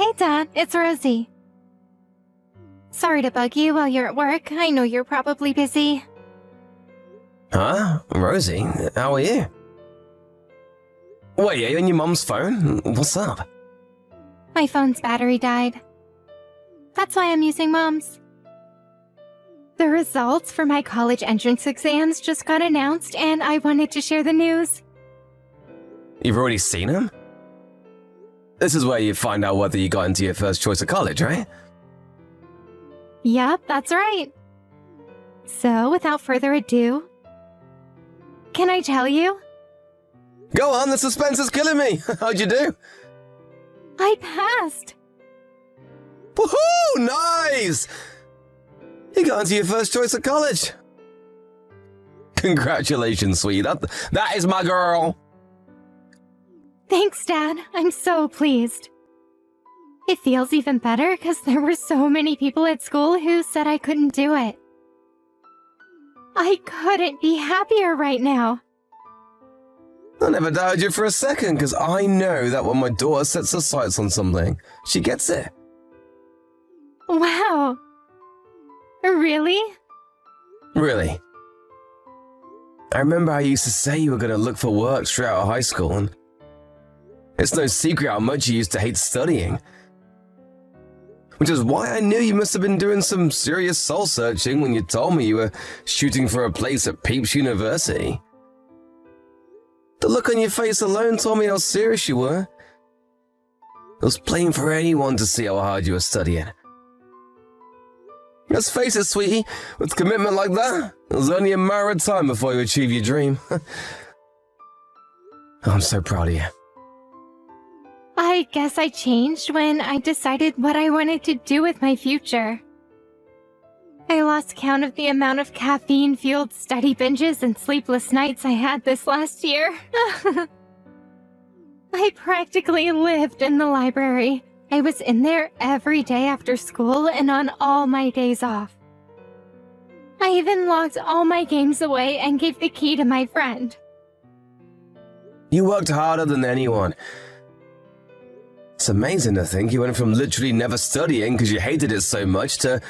Hey, Dad, it's Rosie. Sorry to bug you while you're at work. I know you're probably busy. Huh? Rosie, how are you? Wait, are you on your mum's phone? What's up? My phone's battery died. That's why I'm using Mom's. The results for my college entrance exams just got announced, and I wanted to share the news. You've already seen them? This is where you find out whether you got into your first choice of college, right? Yep, that's right. So, without further ado, can I tell you? Go on, the suspense is killing me. How'd you do? I passed. Woohoo! Nice! You got into your first choice of college. Congratulations, sweetie. That is my girl. Thanks, Dad. I'm so pleased. It feels even better because there were so many people at school who said I couldn't do it. I couldn't be happier right now. I never doubted you for a second, because I know that when my daughter sets her sights on something, she gets it. Wow. Really? Really. I remember I used to say you were going to look for work straight out of high school, and it's no secret how much you used to hate studying. Which is why I knew you must have been doing some serious soul-searching when you told me you were shooting for a place at Pepys University. The look on your face alone told me how serious you were. It was plain for anyone to see how hard you were studying. Let's face it, sweetie, with commitment like that, it was only a matter of time before you achieve your dream. I'm so proud of you. I guess I changed when I decided what I wanted to do with my future. I lost count of the amount of caffeine-fueled study binges and sleepless nights I had this last year. I practically lived in the library. I was in there every day after school and on all my days off. I even locked all my games away and gave the key to my friend. You worked harder than anyone. It's amazing to think you went from literally never studying because you hated it so much to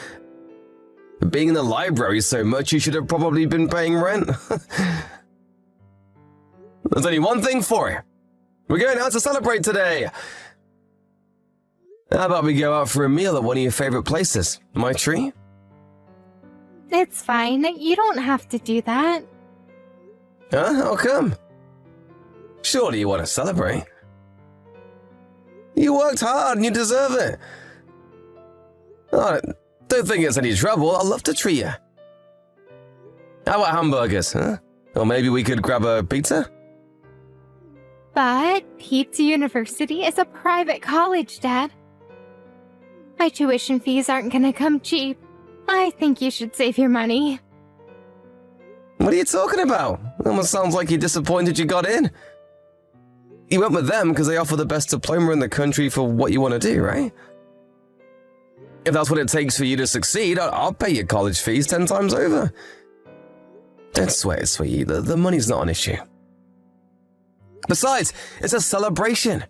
being in the library so much you should have probably been paying rent. There's only one thing for it. We're going out to celebrate today. How about we go out for a meal at one of your favorite places? My tree? It's fine. You don't have to do that. Huh? How come? Surely you want to celebrate. You worked hard and you deserve it. I don't think it's any trouble. I'd love to treat you. How about hamburgers, huh? Or maybe we could grab a pizza? But Pepys University is a private college, Dad. My tuition fees aren't gonna come cheap. I think you should save your money. What are you talking about? It almost sounds like you're disappointed you got in. You went with them because they offer the best diploma in the country for what you want to do, right? If that's what it takes for you to succeed, I'll pay your college fees 10 times over. Don't sweat it, sweetie. The money's not an issue. Besides, it's a celebration.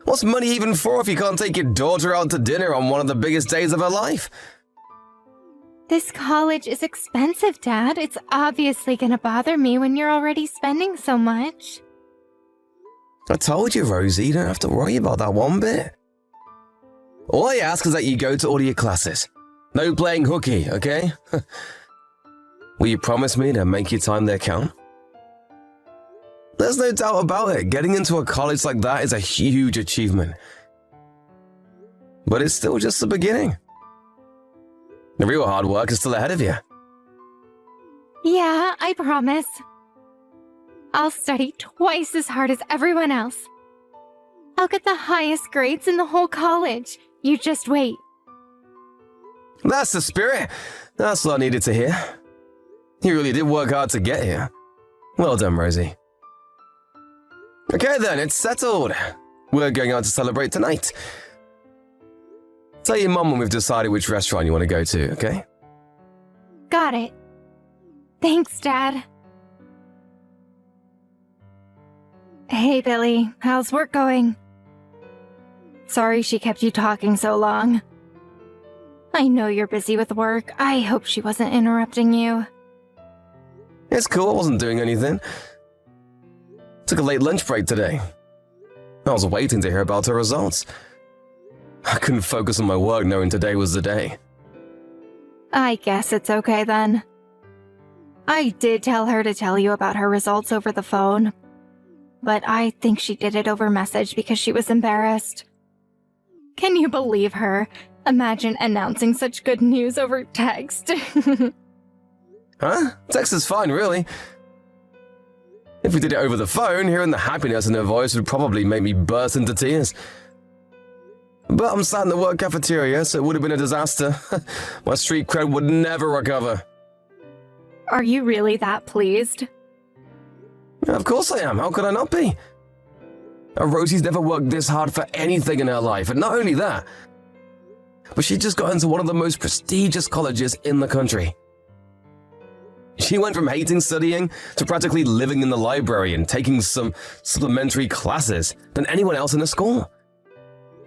What's money even for if you can't take your daughter out to dinner on one of the biggest days of her life? This college is expensive, Dad. It's obviously gonna bother me when you're already spending so much. I told you, Rosie, you don't have to worry about that one bit. All I ask is that you go to all your classes. No playing hooky, okay? Will you promise me to make your time there count? There's no doubt about it. Getting into a college like that is a huge achievement. But it's still just the beginning. The real hard work is still ahead of you. Yeah, I promise. I'll study twice as hard as everyone else. I'll get the highest grades in the whole college. You just wait. That's the spirit. That's what I needed to hear. You really did work hard to get here. Well done, Rosie. Okay then, it's settled. We're going out to celebrate tonight. Tell your mum when we've decided which restaurant you want to go to, okay? Got it. Thanks, Dad. Hey, Billy. How's work going? Sorry she kept you talking so long. I know you're busy with work. I hope she wasn't interrupting you. It's cool, I wasn't doing anything. Took a late lunch break today. I was waiting to hear about her results. I couldn't focus on my work knowing today was the day. I guess it's okay then. I did tell her to tell you about her results over the phone, but I think she did it over message because she was embarrassed. Can you believe her? Imagine announcing such good news over text. Huh? Text is fine, really. If we did it over the phone, hearing the happiness in her voice would probably make me burst into tears. But I'm sat in the work cafeteria, so it would have been a disaster. My street cred would never recover. Are you really that pleased? Of course I am. How could I not be? Rosie's never worked this hard for anything in her life, and not only that, but she just got into one of the most prestigious colleges in the country. She went from hating studying to practically living in the library and taking some supplementary classes than anyone else in the school.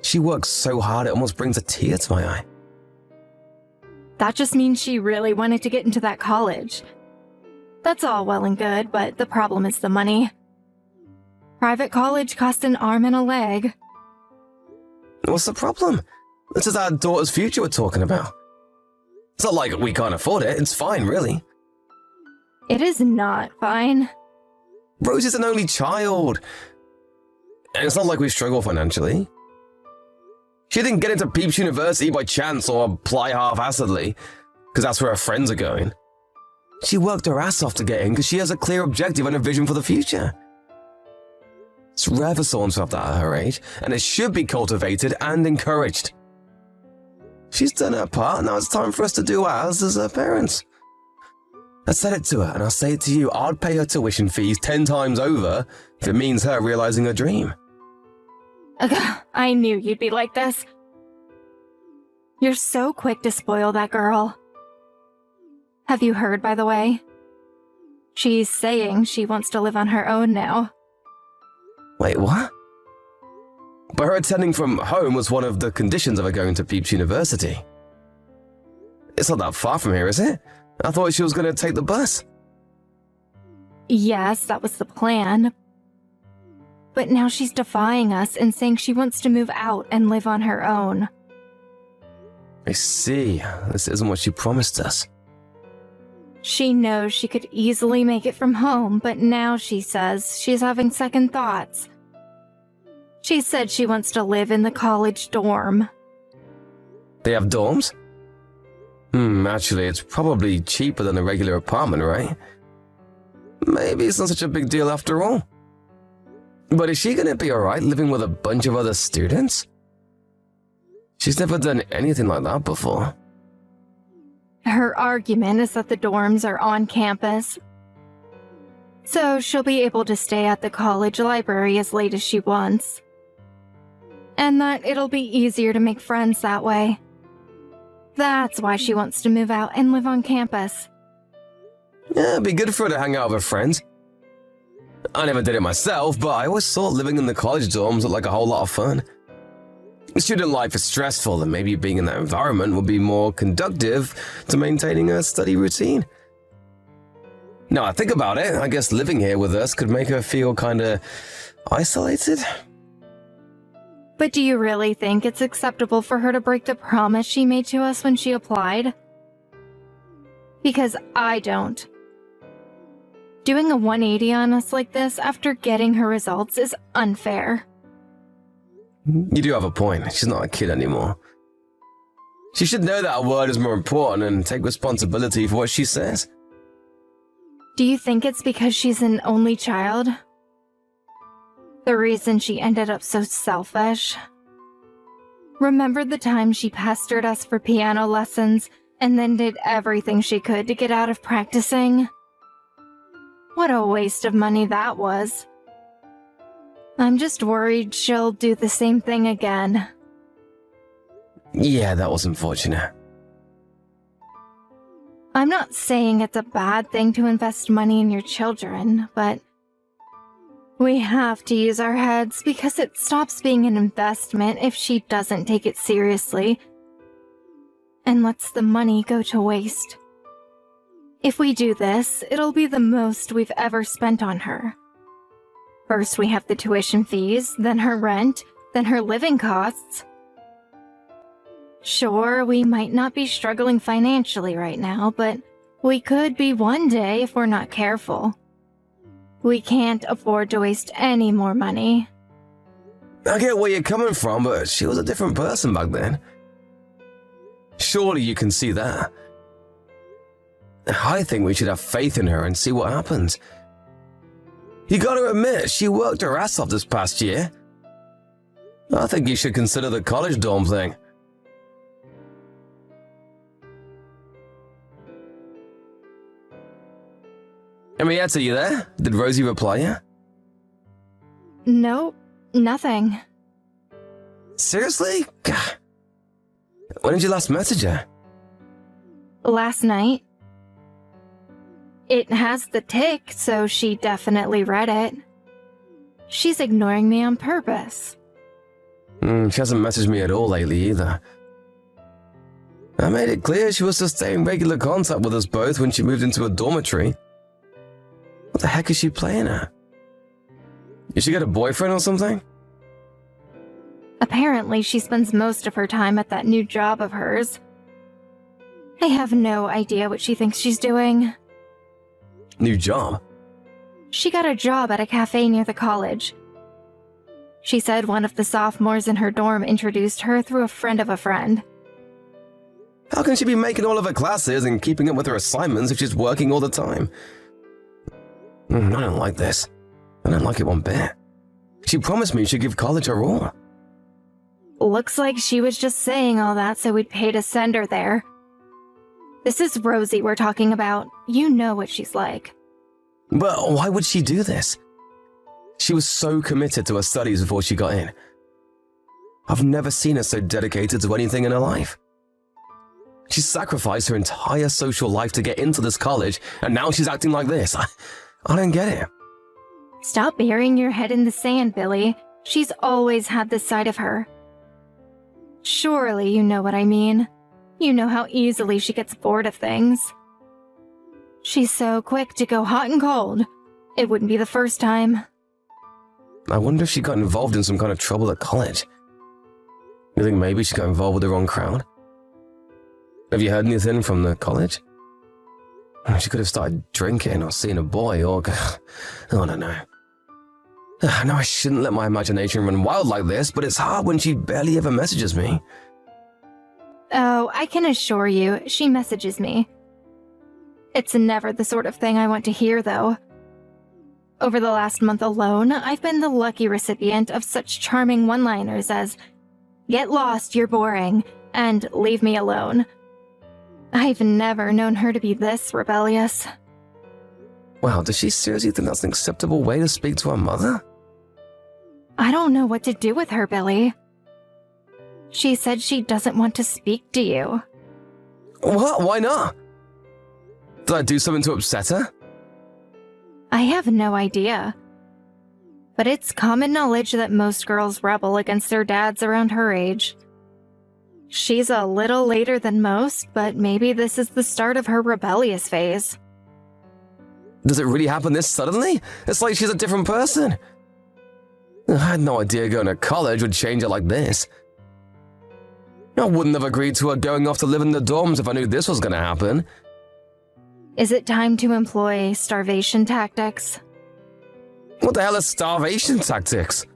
She works so hard it almost brings a tear to my eye. That just means she really wanted to get into that college. That's all well and good, but the problem is the money. Private college costs an arm and a leg. What's the problem? This is our daughter's future we're talking about. It's not like we can't afford it. It's fine, really. It is not fine. Rosie's an only child. And it's not like we struggle financially. She didn't get into Peeps University by chance or apply half-assedly, because that's where her friends are going. She worked her ass off to get in because she has a clear objective and a vision for the future. It's rare for someone to have that at her age, and it should be cultivated and encouraged. She's done her part, now it's time for us to do ours as her parents. I said it to her, and I'll say it to you, I'd pay her tuition fees 10 times over if it means her realizing her dream. Ugh, I knew you'd be like this. You're so quick to spoil that girl. Have you heard, by the way? She's saying she wants to live on her own now. Wait, what? But her attending from home was one of the conditions of her going to Peeps University. It's not that far from here, is it? I thought she was going to take the bus. Yes, that was the plan. But now she's defying us and saying she wants to move out and live on her own. I see. This isn't what she promised us. She knows she could easily make it from home, but now she says she's having second thoughts. She said she wants to live in the college dorm. They have dorms? Actually, it's probably cheaper than a regular apartment, right? Maybe it's not such a big deal after all. But is she gonna be alright living with a bunch of other students? She's never done anything like that before. Her argument is that the dorms are on campus, so she'll be able to stay at the college library as late as she wants. And that it'll be easier to make friends that way. That's why she wants to move out and live on campus. Yeah, it'd be good for her to hang out with her friends. I never did it myself, but I always thought living in the college dorms looked like a whole lot of fun. Student life is stressful, and maybe being in that environment would be more conducive to maintaining a study routine. Now I think about it, I guess living here with us could make her feel kinda isolated. But do you really think it's acceptable for her to break the promise she made to us when she applied? Because I don't. Doing a 180 on us like this after getting her results is unfair. You do have a point. She's not a kid anymore. She should know that her word is more important and take responsibility for what she says. Do you think it's because she's an only child? The reason she ended up so selfish? Remember the time she pestered us for piano lessons and then did everything she could to get out of practicing? What a waste of money that was. I'm just worried she'll do the same thing again. Yeah, that was unfortunate. I'm not saying it's a bad thing to invest money in your children, but We have to use our heads because it stops being an investment if she doesn't take it seriously and lets the money go to waste. If we do this, it'll be the most we've ever spent on her. First we have the tuition fees, then her rent, then her living costs. Sure, we might not be struggling financially right now, but we could be one day if we're not careful. We can't afford to waste any more money. I get where you're coming from, but she was a different person back then. Surely you can see that. I think we should have faith in her and see what happens. You gotta admit, she worked her ass off this past year. I think you should consider the college dorm thing. Henrietta, you there? Did Rosie reply yet? Nope, nothing. Seriously? When did you last message her? Last night. It has the tick, so she definitely read it. She's ignoring me on purpose. She hasn't messaged me at all lately either. I made it clear she was to stay in regular contact with us both when she moved into a dormitory. What the heck is she playing at? Did she get a boyfriend or something? Apparently, she spends most of her time at that new job of hers. I have no idea what she thinks she's doing. New job? She got a job at a cafe near the college. She said one of the sophomores in her dorm introduced her through a friend of a friend. How can she be making all of her classes and keeping up with her assignments if she's working all the time? I don't like this. I don't like it one bit. She promised me she'd give college her all. Looks like she was just saying all that so we'd pay to send her there. This is Rosie we're talking about. You know what she's like. But why would she do this? She was so committed to her studies before she got in. I've never seen her so dedicated to anything in her life. She sacrificed her entire social life to get into this college, and now she's acting like this. I don't get it. Stop burying your head in the sand, Billy. She's always had this side of her. Surely you know what I mean. You know how easily she gets bored of things. She's so quick to go hot and cold. It wouldn't be the first time. I wonder if she got involved in some kind of trouble at college. You think maybe she got involved with the wrong crowd? Have you heard anything from the college? She could have started drinking or seeing a boy or... I don't know. I know I shouldn't let my imagination run wild like this, but it's hard when she barely ever messages me. Oh, I can assure you, she messages me. It's never the sort of thing I want to hear, though. Over the last month alone, I've been the lucky recipient of such charming one-liners as, "Get lost, you're boring," and "Leave me alone." I've never known her to be this rebellious. Wow, does she seriously think that's an acceptable way to speak to her mother? I don't know what to do with her, Billy. She said she doesn't want to speak to you. What? Why not? Did I do something to upset her? I have no idea. But it's common knowledge that most girls rebel against their dads around her age. She's a little later than most, but maybe this is the start of her rebellious phase. Does it really happen this suddenly? It's like she's a different person. I had no idea going to college would change her like this. I wouldn't have agreed to her going off to live in the dorms if I knew this was going to happen. Is it time to employ starvation tactics? What the hell are starvation tactics?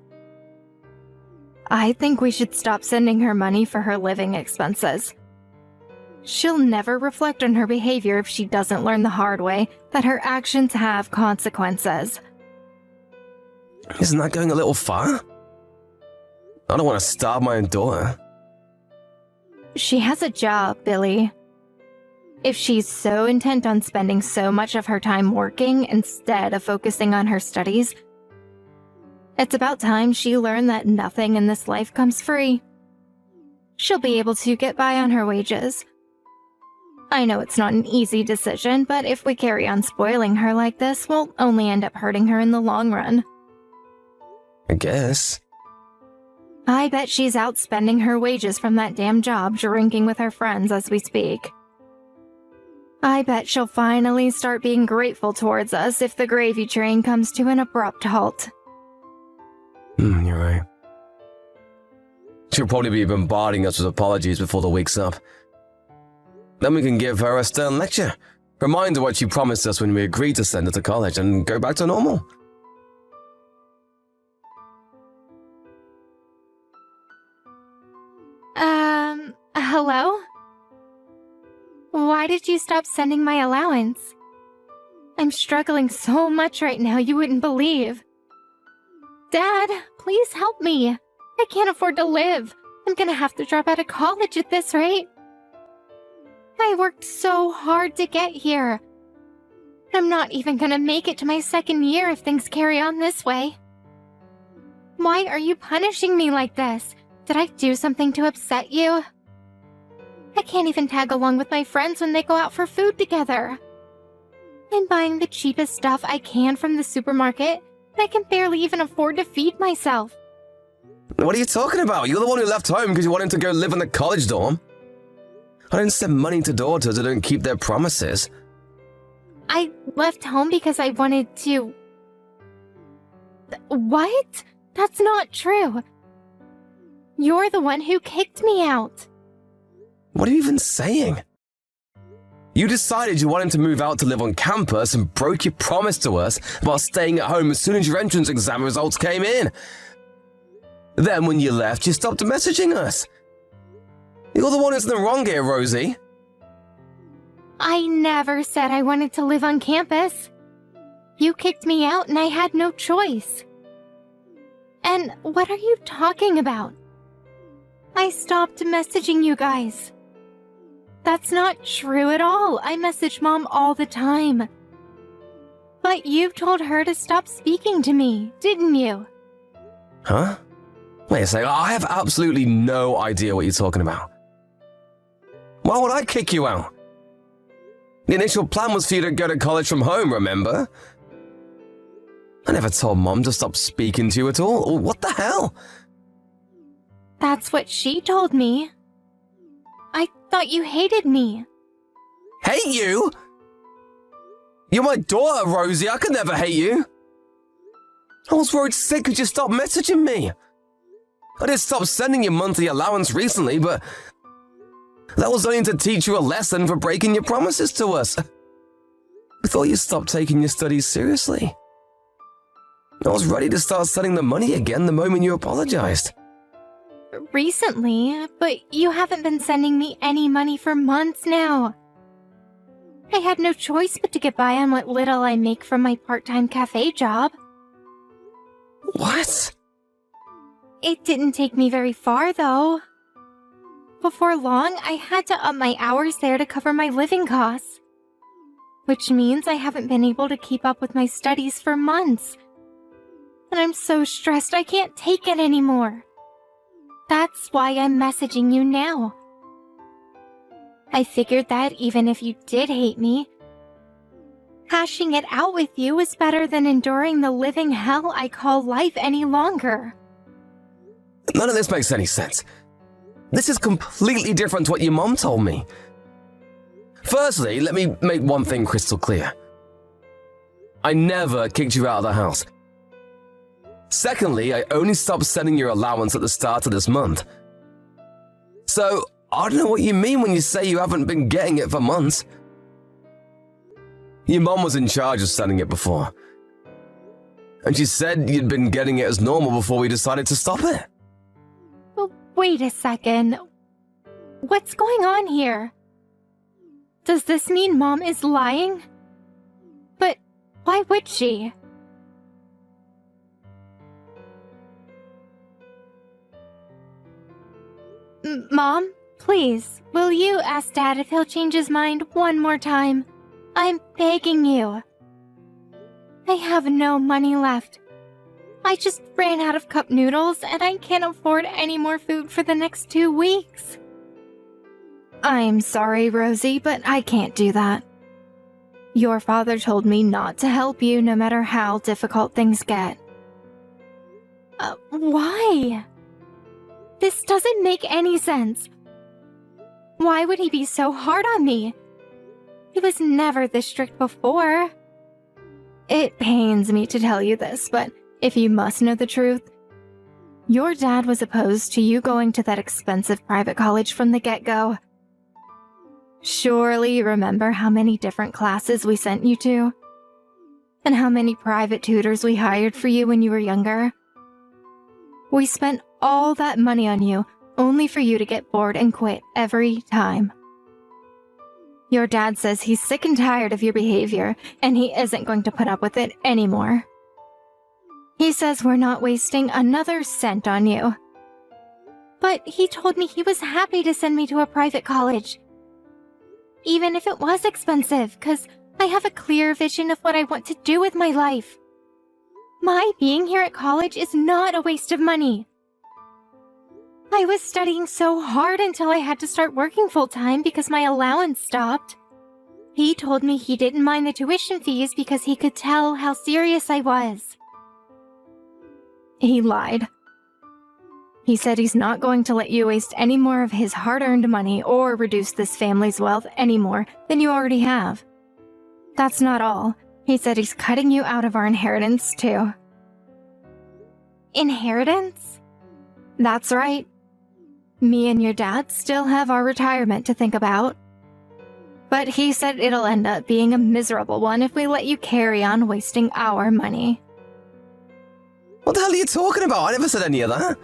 I think we should stop sending her money for her living expenses. She'll never reflect on her behavior if she doesn't learn the hard way that her actions have consequences. Isn't that going a little far? I don't want to starve my own daughter. She has a job, Billy. If she's so intent on spending so much of her time working instead of focusing on her studies, it's about time she learned that nothing in this life comes free. She'll be able to get by on her wages. I know it's not an easy decision, but if we carry on spoiling her like this, we'll only end up hurting her in the long run. I guess. I bet she's out spending her wages from that damn job drinking with her friends as we speak. I bet she'll finally start being grateful towards us if the gravy train comes to an abrupt halt. You're right. She'll probably be bombarding us with apologies before the week's up. Then we can give her a stern lecture, remind her what she promised us when we agreed to send her to college, and go back to normal. Hello? Why did you stop sending my allowance? I'm struggling so much right now you wouldn't believe. Dad, please help me. I can't afford to live. I'm gonna have to drop out of college at this rate. I worked so hard to get here. I'm not even gonna make it to my second year if things carry on this way. Why are you punishing me like this? Did I do something to upset you? I can't even tag along with my friends when they go out for food together. I'm buying the cheapest stuff I can from the supermarket, and I can barely even afford to feed myself. What are you talking about? You're the one who left home because you wanted to go live in the college dorm. I don't send money to daughters who don't keep their promises. I left home because I wanted to... What? That's not true. You're the one who kicked me out. What are you even saying? You decided you wanted to move out to live on campus and broke your promise to us while staying at home as soon as your entrance exam results came in. Then when you left, you stopped messaging us. You're the one who's in the wrong here, Rosie. I never said I wanted to live on campus. You kicked me out and I had no choice. And what are you talking about? I stopped messaging you guys. That's not true at all. I message Mom all the time. But you told her to stop speaking to me, didn't you? Huh? Wait a second, I have absolutely no idea what you're talking about. Why would I kick you out? The initial plan was for you to go to college from home, remember? I never told Mom to stop speaking to you at all. What the hell? That's what she told me. I thought you hated me. Hate you? You're my daughter, Rosie. I could never hate you. I was worried sick because you stopped messaging me. I did stop sending you monthly allowance recently, but that was only to teach you a lesson for breaking your promises to us. We thought you stopped taking your studies seriously. I was ready to start sending the money again the moment you apologized. Recently, but you haven't been sending me any money for months now. I had no choice but to get by on what little I make from my part-time cafe job. What? It didn't take me very far, though. Before long, I had to up my hours there to cover my living costs. Which means I haven't been able to keep up with my studies for months. And I'm so stressed I can't take it anymore. That's why I'm messaging you now. I figured that even if you did hate me, hashing it out with you was better than enduring the living hell I call life any longer. None of this makes any sense. This is completely different to what your mom told me. Firstly, let me make one thing crystal clear. I never kicked you out of the house. Secondly, I only stopped sending your allowance at the start of this month. So, I don't know what you mean when you say you haven't been getting it for months. Your mom was in charge of sending it before. And she said you'd been getting it as normal before we decided to stop it. Well, wait a second. What's going on here? Does this mean Mom is lying? But why would she? Mom, please, will you ask Dad if he'll change his mind one more time? I'm begging you. I have no money left. I just ran out of cup noodles and I can't afford any more food for the next 2 weeks. I'm sorry, Rosie, but I can't do that. Your father told me not to help you no matter how difficult things get. Why? This doesn't make any sense. Why would he be so hard on me? He was never this strict before. It pains me to tell you this, but if you must know the truth, your dad was opposed to you going to that expensive private college from the get-go. Surely you remember how many different classes we sent you to? And how many private tutors we hired for you when you were younger? We spent all that money on you only for you to get bored and quit every time. Your dad says he's sick and tired of your behavior, and he isn't going to put up with it anymore. He says we're not wasting another cent on you. But he told me he was happy to send me to a private college. Even if it was expensive, because I have a clear vision of what I want to do with my life. My being here at college is not a waste of money. I was studying so hard until I had to start working full-time because my allowance stopped. He told me he didn't mind the tuition fees because he could tell how serious I was. He lied. He said he's not going to let you waste any more of his hard-earned money or reduce this family's wealth any more than you already have. That's not all. He said he's cutting you out of our inheritance, too. Inheritance? That's right. Me and your dad still have our retirement to think about. But he said it'll end up being a miserable one if we let you carry on wasting our money. What the hell are you talking about? I never said any of that.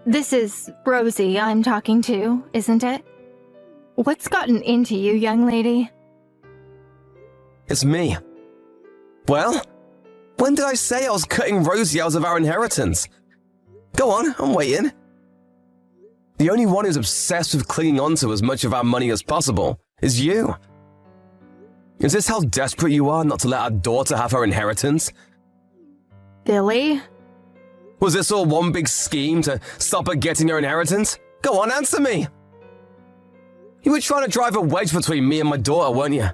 This is Rosie I'm talking to, isn't it? What's gotten into you, young lady? It's me. Well, when did I say I was cutting Rosie out of our inheritance? Go on, I'm waiting. The only one who's obsessed with clinging on to as much of our money as possible is you. Is this how desperate you are not to let our daughter have her inheritance? Billy? Was this all one big scheme to stop her getting her inheritance? Go on, answer me! You were trying to drive a wedge between me and my daughter, weren't you?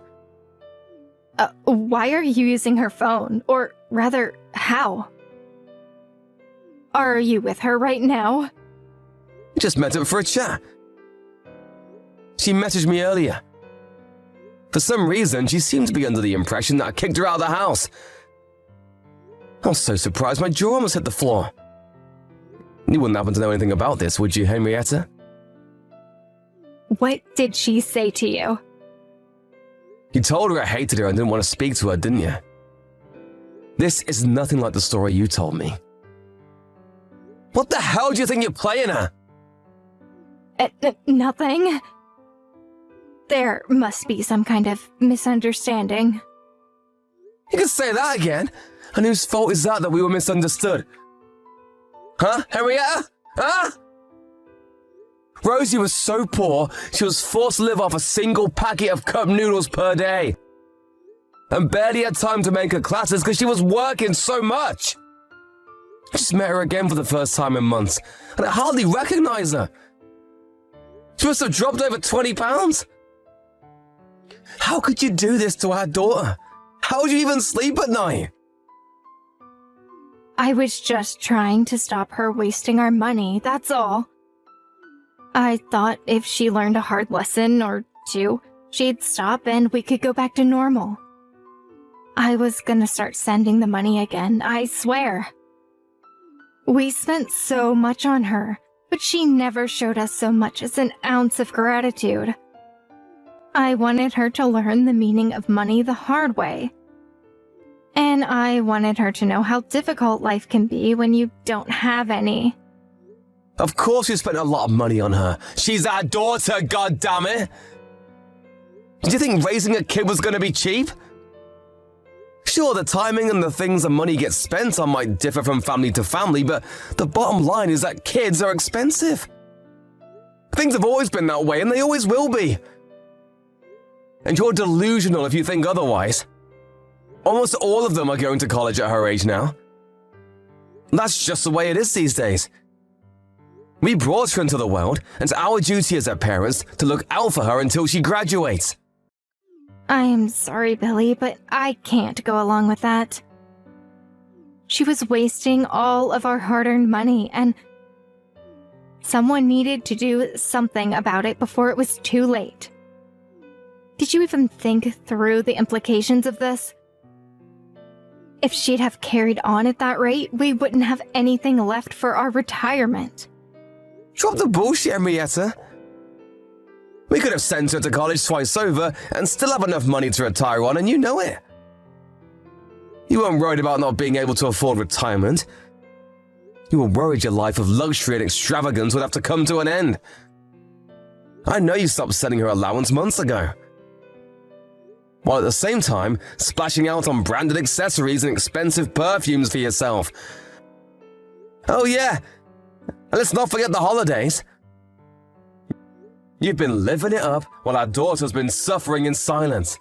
Why are you using her phone? Or rather, how? Are you with her right now? We just met up for a chat. She messaged me earlier. For some reason, she seemed to be under the impression that I kicked her out of the house. I was so surprised my jaw almost hit the floor. You wouldn't happen to know anything about this, would you, Henrietta? What did she say to you? You told her I hated her and didn't want to speak to her, didn't you? This is nothing like the story you told me. What the hell do you think you're playing at? Nothing. There must be some kind of misunderstanding. You can say that again. And whose fault is that we were misunderstood? Huh, Henrietta? Huh? Rosie was so poor, she was forced to live off a single packet of cup noodles per day. And barely had time to make her classes because she was working so much. I just met her again for the first time in months, and I hardly recognize her. She must have dropped over 20 pounds. How could you do this to our daughter? How would you even sleep at night? I was just trying to stop her wasting our money, that's all. I thought if she learned a hard lesson or two, she'd stop and we could go back to normal. I was gonna start sending the money again, I swear. We spent so much on her, but she never showed us so much as an ounce of gratitude. I wanted her to learn the meaning of money the hard way. And I wanted her to know how difficult life can be when you don't have any. Of course you spent a lot of money on her. She's our daughter, goddammit! Did you think raising a kid was gonna be cheap? Sure, the timing and the things the money gets spent on might differ from family to family, but the bottom line is that kids are expensive. Things have always been that way, and they always will be. And you're delusional if you think otherwise. Almost all of them are going to college at her age now. That's just the way it is these days. We brought her into the world, and it's our duty as her parents to look out for her until she graduates. I'm sorry, Billy, but I can't go along with that. She was wasting all of our hard-earned money, and someone needed to do something about it before it was too late. Did you even think through the implications of this? If she'd have carried on at that rate, we wouldn't have anything left for our retirement. Drop the bullshit, Henrietta. We could have sent her to college twice over and still have enough money to retire on, and you know it. You weren't worried about not being able to afford retirement. You were worried your life of luxury and extravagance would have to come to an end. I know you stopped sending her allowance months ago, while at the same time splashing out on branded accessories and expensive perfumes for yourself. Oh yeah, and let's not forget the holidays. You've been living it up while our daughter's been suffering in silence.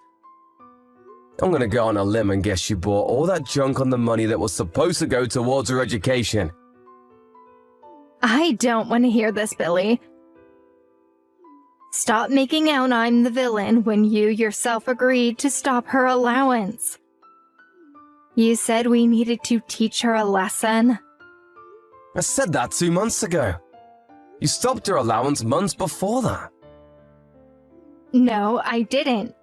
I'm gonna go on a limb and guess you bought all that junk on the money that was supposed to go towards her education. I don't want to hear this, Billy. Stop making out I'm the villain when you yourself agreed to stop her allowance. You said we needed to teach her a lesson. I said that 2 months ago. You stopped her allowance months before that. No, I didn't.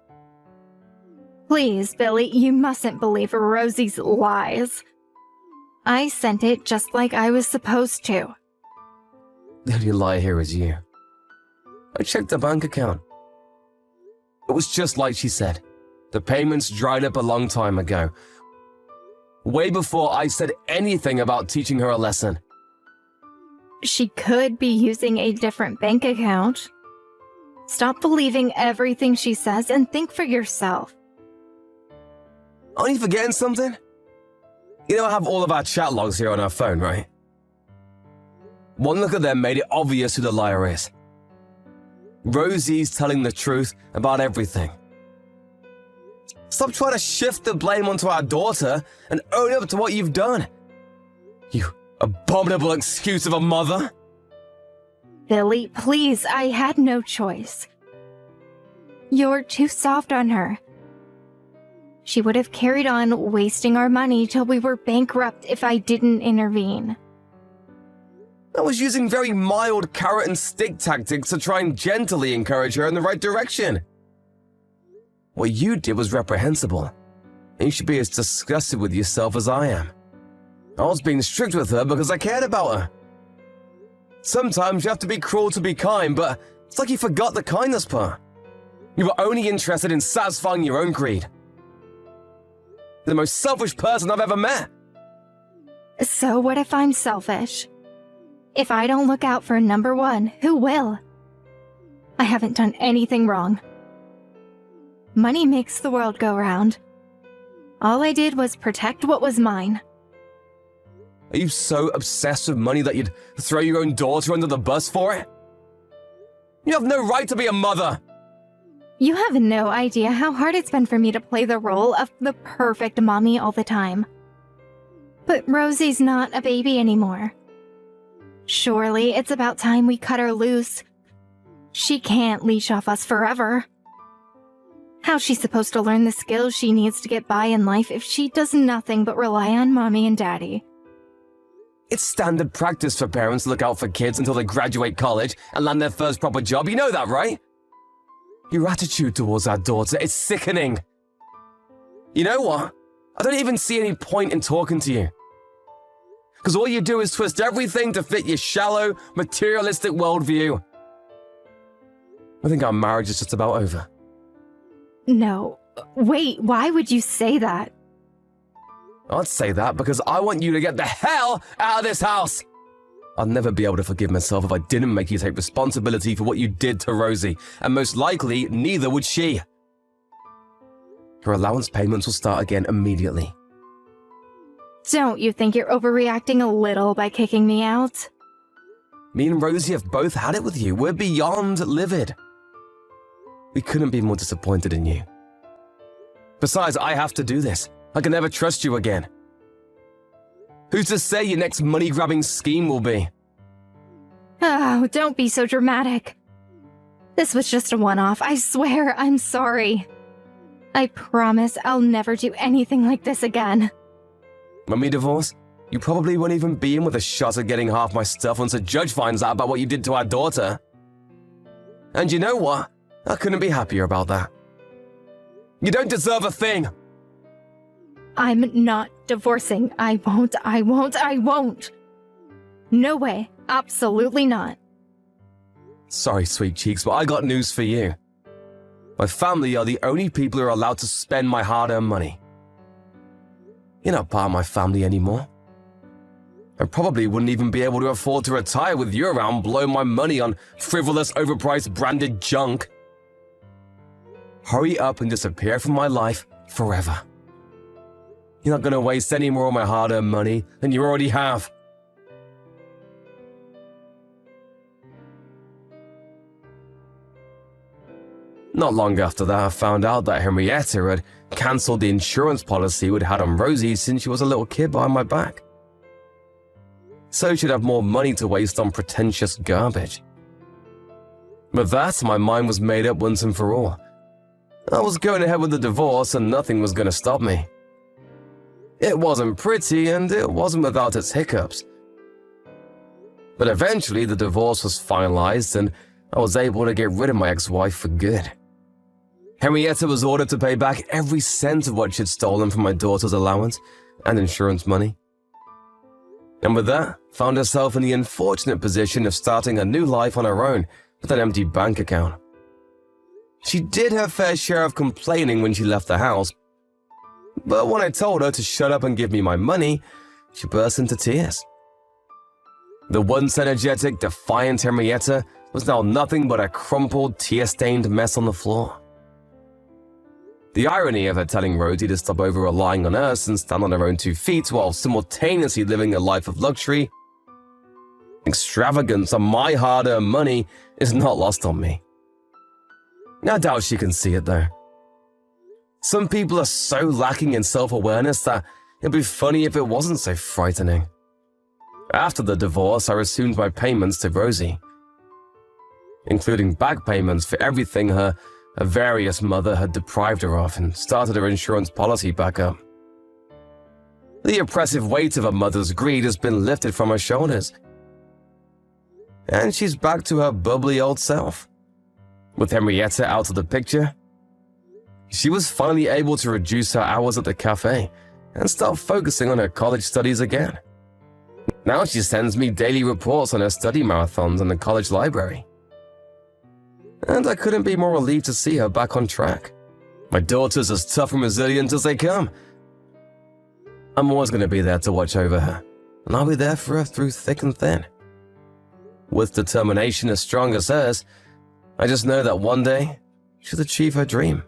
Please, Billy, you mustn't believe Rosie's lies. I sent it just like I was supposed to. The only lie here is you. I checked the bank account. It was just like she said. The payments dried up a long time ago. Way before I said anything about teaching her a lesson. She could be using a different bank account. Stop believing everything she says and think for yourself. Aren't you forgetting something? You know I have all of our chat logs here on our phone, right? One look at them made it obvious who the liar is. Rosie's telling the truth about everything. Stop trying to shift the blame onto our daughter and own up to what you've done. You abominable excuse of a mother. Billy, please, I had no choice. You're too soft on her. She would have carried on wasting our money till we were bankrupt if I didn't intervene. I was using very mild carrot and stick tactics to try and gently encourage her in the right direction. What you did was reprehensible, and you should be as disgusted with yourself as I am. I was being strict with her because I cared about her. Sometimes you have to be cruel to be kind, but it's like you forgot the kindness part. You were only interested in satisfying your own greed. You're the most selfish person I've ever met. So what if I'm selfish? If I don't look out for number one, who will? I haven't done anything wrong. Money makes the world go round. All I did was protect what was mine. Are you so obsessed with money that you'd throw your own daughter under the bus for it? You have no right to be a mother! You have no idea how hard it's been for me to play the role of the perfect mommy all the time. But Rosie's not a baby anymore. Surely it's about time we cut her loose. She can't leash off us forever. How's she supposed to learn the skills she needs to get by in life if she does nothing but rely on mommy and daddy? It's standard practice for parents to look out for kids until they graduate college and land their first proper job. You know that, right? Your attitude towards our daughter is sickening. You know what? I don't even see any point in talking to you. Because all you do is twist everything to fit your shallow, materialistic worldview. I think our marriage is just about over. No. Wait, why would you say that? I'd say that because I want you to get the hell out of this house. I'll never be able to forgive myself if I didn't make you take responsibility for what you did to Rosie, and most likely, neither would she. Her allowance payments will start again immediately. Don't you think you're overreacting a little by kicking me out? Me and Rosie have both had it with you. We're beyond livid. We couldn't be more disappointed in you. Besides, I have to do this. I can never trust you again. Who's to say your next money-grabbing scheme will be? Oh, don't be so dramatic. This was just a one-off. I swear, I'm sorry. I promise I'll never do anything like this again. When we divorce, you probably won't even be in with a shot at getting half my stuff once a judge finds out about what you did to our daughter. And you know what? I couldn't be happier about that. You don't deserve a thing! I'm not divorcing. I won't. No way. Absolutely not. Sorry, sweet cheeks, but I got news for you. My family are the only people who are allowed to spend my hard-earned money. You're not part of my family anymore. I probably wouldn't even be able to afford to retire with you around blowing my money on frivolous, overpriced branded junk. Hurry up and disappear from my life forever. You're not going to waste any more of my hard-earned money than you already have. Not long after that, I found out that Henrietta had cancelled the insurance policy we'd had on Rosie since she was a little kid behind my back. So she'd have more money to waste on pretentious garbage. With that, my mind was made up once and for all. I was going ahead with the divorce and nothing was going to stop me. It wasn't pretty and it wasn't without its hiccups. But eventually the divorce was finalized and I was able to get rid of my ex-wife for good. Henrietta was ordered to pay back every cent of what she'd stolen from my daughter's allowance and insurance money. And with that, found herself in the unfortunate position of starting a new life on her own with an empty bank account. She did her fair share of complaining when she left the house, but when I told her to shut up and give me my money, she burst into tears. The once energetic, defiant Henrietta was now nothing but a crumpled, tear-stained mess on the floor. The irony of her telling Rosie to stop over-relying on us and stand on her own 2 feet while simultaneously living a life of luxury, extravagance on my hard-earned money is not lost on me. I doubt she can see it though. Some people are so lacking in self-awareness that it'd be funny if it wasn't so frightening. After the divorce, I resumed my payments to Rosie, including back payments for everything her various mother had deprived her of, and started her insurance policy back up. The oppressive weight of a mother's greed has been lifted from her shoulders, and she's back to her bubbly old self. With Henrietta out of the picture, she was finally able to reduce her hours at the cafe and start focusing on her college studies again. Now she sends me daily reports on her study marathons in the college library. And I couldn't be more relieved to see her back on track. My daughter's as tough and resilient as they come. I'm always going to be there to watch over her, and I'll be there for her through thick and thin. With determination as strong as hers, I just know that one day she'll achieve her dream.